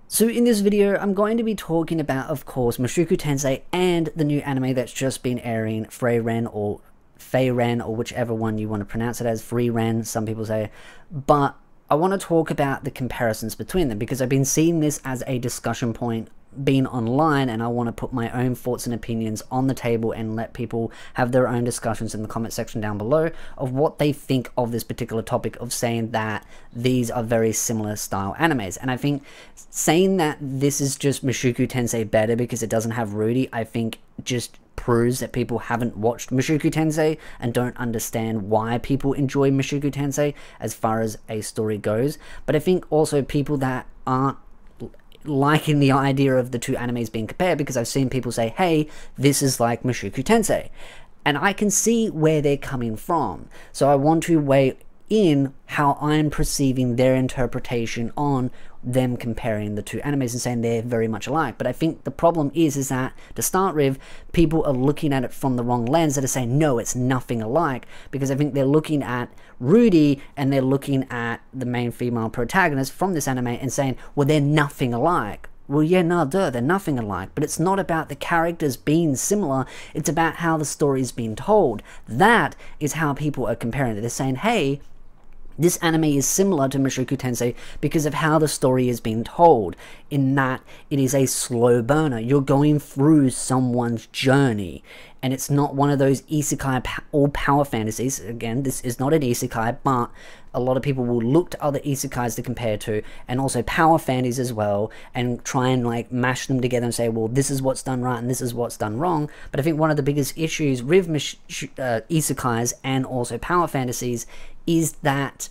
So in this video, I'm going to be talking about, of course, Mushoku Tensei and the new anime that's just been airing, Frieren or Frieren, or whichever one you want to pronounce it as, Frieren, some people say. But I want to talk about the comparisons between them because I've been seeing this as a discussion point being online, and I want to put my own thoughts and opinions on the table and let people have their own discussions in the comment section down below of what they think of this particular topic of saying that these are very similar style animes. And I think saying that this is just Mushoku Tensei better because it doesn't have Rudy, I think just proves that people haven't watched Mushoku Tensei and don't understand why people enjoy Mushoku Tensei as far as a story goes. But I think also people that aren't liking the idea of the two animes being compared, because I've seen people say, hey, this is like Mushoku Tensei, and I can see where they're coming from. So I want to weigh in how I'm perceiving their interpretation on them comparing the two animes and saying they're very much alike. But I think the problem is that, to start with, people are looking at it from the wrong lens, that are saying, no, it's nothing alike, because I think they're looking at Rudy and they're looking at the main female protagonist from this anime and saying, well, they're nothing alike. Well, yeah, no, duh, they're nothing alike, but it's not about the characters being similar, it's about how the story's being told. That is how people are comparing it. They're saying, hey, this anime is similar to Mushoku Tensei because of how the story is being told, in that it is a slow burner. You're going through someone's journey, and it's not one of those isekai or power fantasies. Again, this is not an isekai, but a lot of people will look to other isekais to compare to, and also power fantasies as well, and try and like mash them together and say, well, this is what's done right and this is what's done wrong. But I think one of the biggest issues with isekais and also power fantasies is that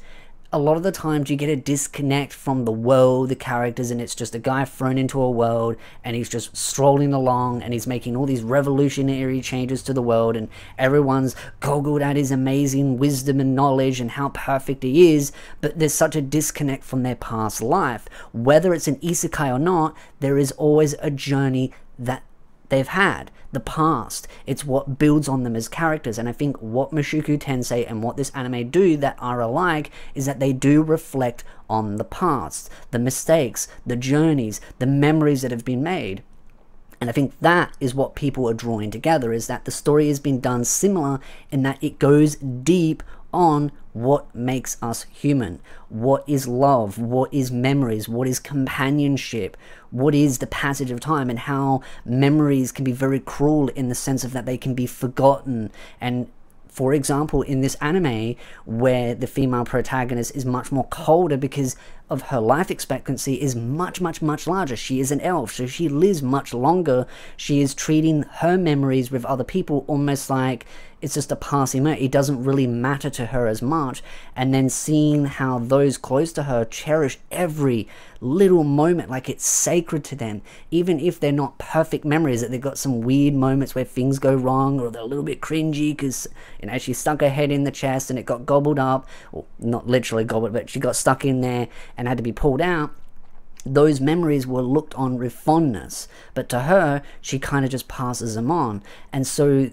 a lot of the times you get a disconnect from the world, the characters, and it's just a guy thrown into a world and he's just strolling along and he's making all these revolutionary changes to the world, and everyone's goggled at his amazing wisdom and knowledge and how perfect he is, but there's such a disconnect from their past life. Whether it's an isekai or not, there is always a journey that they've had, the past. It's what builds on them as characters. And I think what Mushoku Tensei and what this anime do that are alike is that they do reflect on the past, the mistakes, the journeys, the memories that have been made. And I think that is what people are drawing together, is that the story has been done similar in that it goes deep on what makes us human. What is love? What is memories? What is companionship? What is the passage of time, and how memories can be very cruel in the sense of that they can be forgotten. And for example, in this anime, where the female protagonist is much more colder because of her life expectancy is much larger. She is an elf, so she lives much longer. She is treating her memories with other people almost like it's just a passing moment. It doesn't really matter to her as much. And then seeing how those close to her cherish every little moment like it's sacred to them, even if they're not perfect memories, that they've got some weird moments where things go wrong or they're a little bit cringy because, you know, she stuck her head in the chest and it got gobbled up, or not literally gobbled, but she got stuck in there and had to be pulled out. Those memories were looked on with fondness, but to her, she kind of just passes them on. And so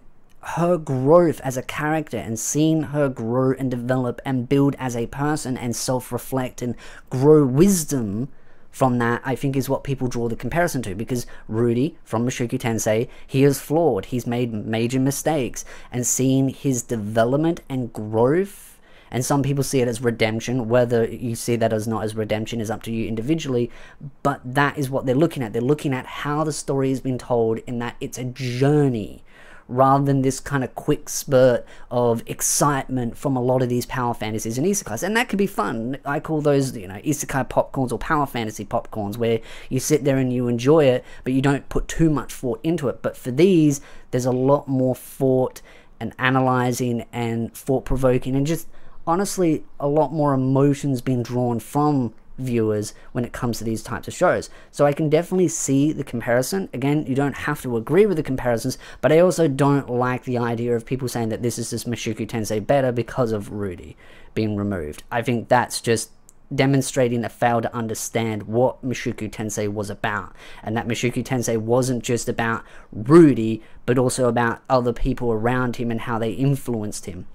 her growth as a character, and seeing her grow and develop and build as a person and self-reflect and grow wisdom from that, I think is what people draw the comparison to. Because Rudy from Mushoku Tensei, he is flawed, he's made major mistakes, and seeing his development and growth, and some people see it as redemption. Whether you see that as not as redemption is up to you individually, but that is what they're looking at. They're looking at how the story has been told, in that it's a journey, rather than this kind of quick spurt of excitement from a lot of these power fantasies and isekais. And that can be fun. I call those, you know, isekai popcorns or power fantasy popcorns, where you sit there and you enjoy it, but you don't put too much thought into it. But for these, there's a lot more thought and analyzing and thought-provoking, and just honestly a lot more emotions being drawn from viewers when it comes to these types of shows. So I can definitely see the comparison. Again, you don't have to agree with the comparisons, but I also don't like the idea of people saying that this is just Mushoku Tensei better because of Rudy being removed. I think that's just demonstrating a fail to understand what Mushoku Tensei was about, and that Mushoku Tensei wasn't just about Rudy, but also about other people around him and how they influenced him.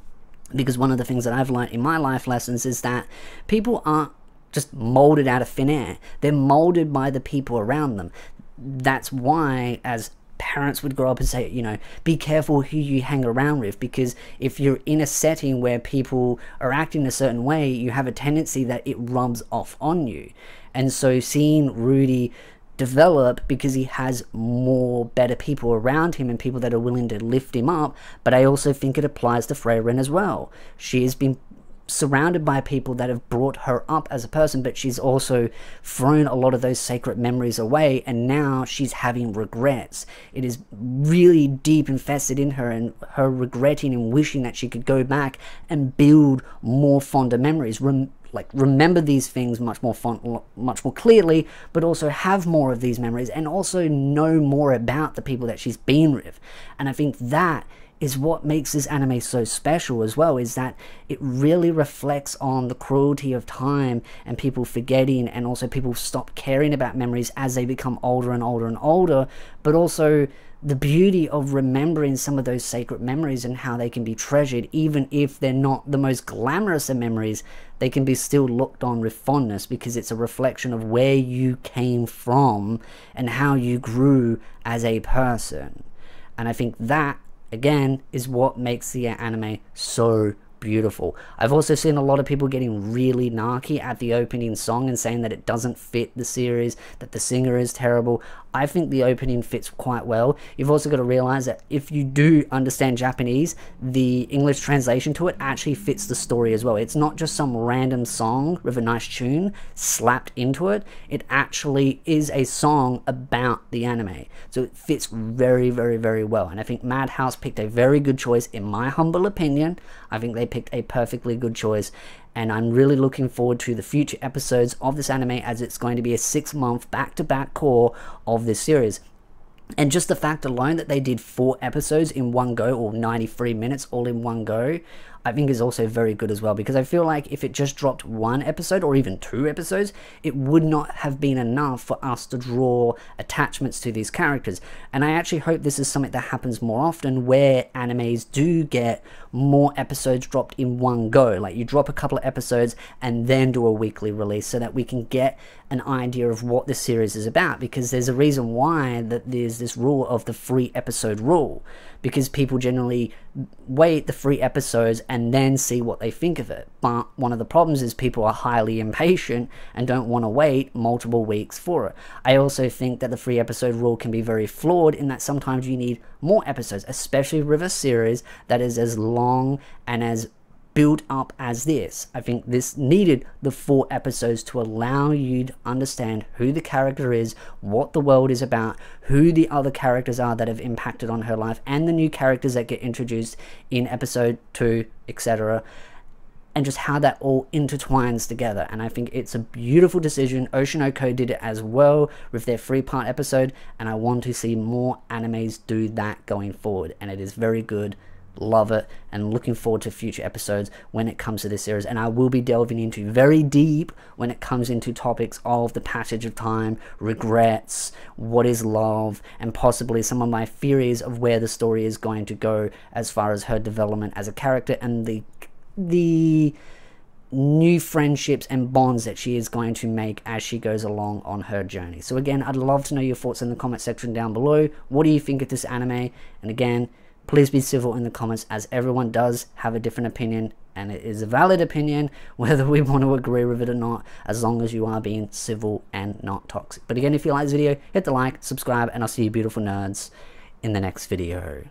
Because one of the things that I've learned in my life lessons is that people aren't just molded out of thin air. They're molded by the people around them. That's why, as parents would grow up and say, you know, be careful who you hang around with, because if you're in a setting where people are acting a certain way, you have a tendency that it rubs off on you. And so seeing Rudy develop, because he has more better people around him and people that are willing to lift him up, but I also think it applies to Frieren as well. She has been surrounded by people that have brought her up as a person, but she's also thrown a lot of those sacred memories away, and now she's having regrets. It is really deep infested in her, and her regretting and wishing that she could go back and build more fonder memories, remember these things much more clearly, but also have more of these memories, and also know more about the people that she's been with. And I think that is what makes this anime so special as well, is that it really reflects on the cruelty of time and people forgetting, and also people stop caring about memories as they become older and older and older, but also the beauty of remembering some of those sacred memories and how they can be treasured. Even if they're not the most glamorous of memories, they can be still looked on with fondness, because it's a reflection of where you came from and how you grew as a person. And I think that, again, is what makes the anime so beautiful. I've also seen a lot of people getting really narky at the opening song and saying that it doesn't fit the series, that the singer is terrible. I think the opening fits quite well. You've also got to realize that if you do understand Japanese, the English translation to it actually fits the story as well. It's not just some random song with a nice tune slapped into it. It actually is a song about the anime. So it fits very, very, very well. And I think Madhouse picked a very good choice, in my humble opinion. I think they picked a perfectly good choice, and I'm really looking forward to the future episodes of this anime, as it's going to be a 6-month back-to-back core of this series. And just the fact alone that they did 4 episodes in one go, or 93 minutes all in one go, I think is also very good as well, because I feel like if it just dropped 1 episode or even 2 episodes, it would not have been enough for us to draw attachments to these characters. And I actually hope this is something that happens more often, where animes do get more episodes dropped in one go. Like, you drop a couple of episodes and then do a weekly release, so that we can get an idea of what the series is about, because there's a reason why that there's this rule of the 3 episode rule, because people generally wait the 3 episodes and then see what they think of it. But one of the problems is people are highly impatient and don't want to wait multiple weeks for it. I also think that the 3 episode rule can be very flawed, in that sometimes you need more episodes, especially with a series that is as long and as built up as this. I think this needed the 4 episodes to allow you to understand who the character is, what the world is about, who the other characters are that have impacted on her life, and the new characters that get introduced in episode 2, etc., and just how that all intertwines together. And I think it's a beautiful decision. Oshinoko did it as well with their 3-part episode, and I want to see more animes do that going forward, and it is very good. Love it, and looking forward to future episodes when it comes to this series. And I will be delving into very deep when it comes into topics of the passage of time, regrets, what is love, and possibly some of my theories of where the story is going to go as far as her development as a character, and the new friendships and bonds that she is going to make as she goes along on her journey. So again, I'd love to know your thoughts in the comment section down below. What do you think of this anime? And again, please be civil in the comments, as everyone does have a different opinion, and it is a valid opinion whether we want to agree with it or not, as long as you are being civil and not toxic. But again, if you like this video, hit the like, subscribe, and I'll see you beautiful nerds in the next video.